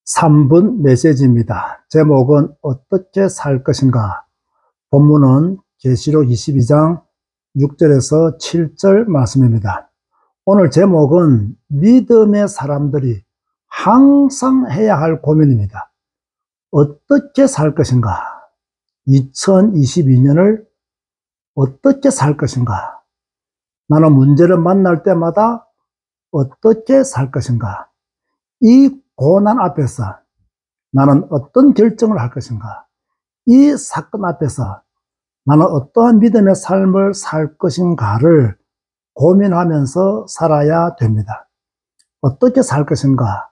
3분 메시지입니다. 제목은 어떻게 살 것인가? 본문은 계시록 22장 6절에서 7절 말씀입니다. 오늘 제목은 믿음의 사람들이 항상 해야 할 고민입니다. 어떻게 살 것인가? 2022년을 어떻게 살 것인가? 나는 문제를 만날 때마다 어떻게 살 것인가? 이 고난 앞에서 나는 어떤 결정을 할 것인가? 이 사건 앞에서 나는 어떠한 믿음의 삶을 살 것인가를 고민하면서 살아야 됩니다. 어떻게 살 것인가?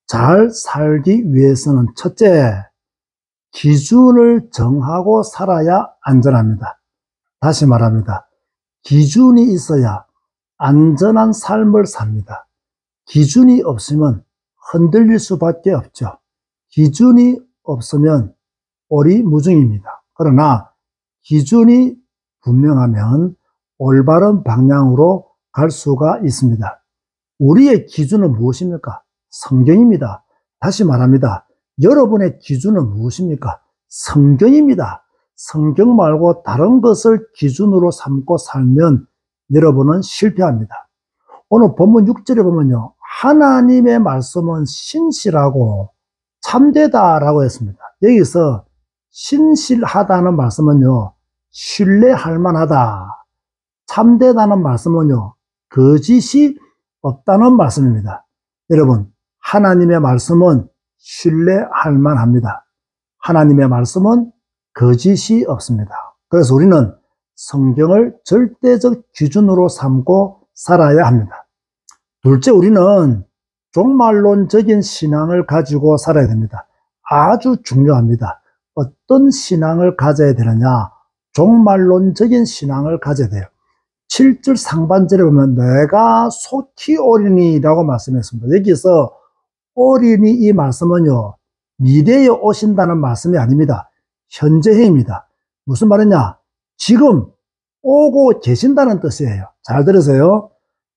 잘 살기 위해서는 첫째, 기준을 정하고 살아야 안전합니다. 다시 말합니다. 기준이 있어야 안전한 삶을 삽니다. 기준이 없으면 흔들릴 수밖에 없죠. 기준이 없으면 오리무중입니다. 그러나 기준이 분명하면 올바른 방향으로 갈 수가 있습니다. 우리의 기준은 무엇입니까? 성경입니다. 다시 말합니다. 여러분의 기준은 무엇입니까? 성경입니다. 성경 말고 다른 것을 기준으로 삼고 살면 여러분은 실패합니다. 오늘 본문 6절에 보면요. 하나님의 말씀은 신실하고 참되다라고 했습니다. 여기서 신실하다는 말씀은요. 신뢰할 만하다. 참되다는 말씀은요. 거짓이 없다는 말씀입니다. 여러분, 하나님의 말씀은 신뢰할 만합니다. 하나님의 말씀은 거짓이 없습니다. 그래서 우리는 성경을 절대적 기준으로 삼고 살아야 합니다. 둘째, 우리는 종말론적인 신앙을 가지고 살아야 됩니다. 아주 중요합니다. 어떤 신앙을 가져야 되느냐? 종말론적인 신앙을 가져야 돼요. 7절 상반절에 보면 내가 속히 오리니라고 말씀했습니다. 여기서 오리니 이 말씀은요, 미래에 오신다는 말씀이 아닙니다. 현재형입니다. 무슨 말이냐? 지금 오고 계신다는 뜻이에요. 잘 들으세요.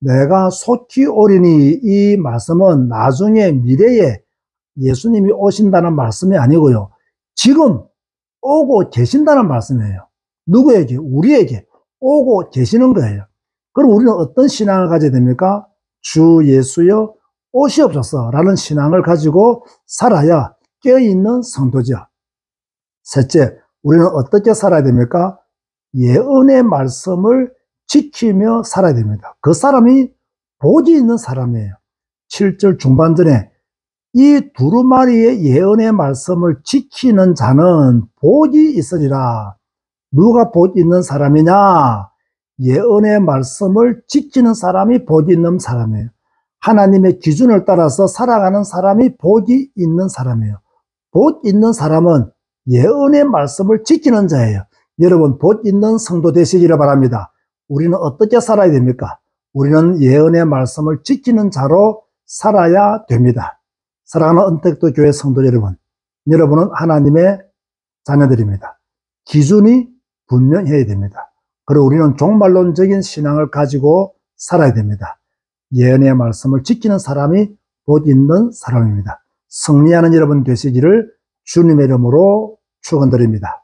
내가 속히 오리니 이 말씀은 나중에 미래에 예수님이 오신다는 말씀이 아니고요. 지금 오고 계신다는 말씀이에요. 누구에게? 우리에게 오고 계시는 거예요. 그럼 우리는 어떤 신앙을 가져야 됩니까? 주 예수여 오시옵소서 라는 신앙을 가지고 살아야 깨어있는 성도죠. 셋째, 우리는 어떻게 살아야 됩니까? 예언의 말씀을 지키며 살아야 됩니다. 그 사람이 복이 있는 사람이에요. 7절 중반전에 이 두루마리의 예언의 말씀을 지키는 자는 복이 있으리라. 누가 복 있는 사람이냐? 예언의 말씀을 지키는 사람이 복이 있는 사람이에요. 하나님의 기준을 따라서 살아가는 사람이 복이 있는 사람이에요. 복 있는 사람은 예언의 말씀을 지키는 자예요. 여러분, 복 있는 성도 되시기를 바랍니다. 우리는 어떻게 살아야 됩니까? 우리는 예언의 말씀을 지키는 자로 살아야 됩니다. 사랑하는 언택트 교회 성도 여러분, 여러분은 하나님의 자녀들입니다. 기준이 분명해야 됩니다. 그리고 우리는 종말론적인 신앙을 가지고 살아야 됩니다. 예언의 말씀을 지키는 사람이 복 있는 사람입니다. 승리하는 여러분 되시기를 주님의 이름으로 축원드립니다.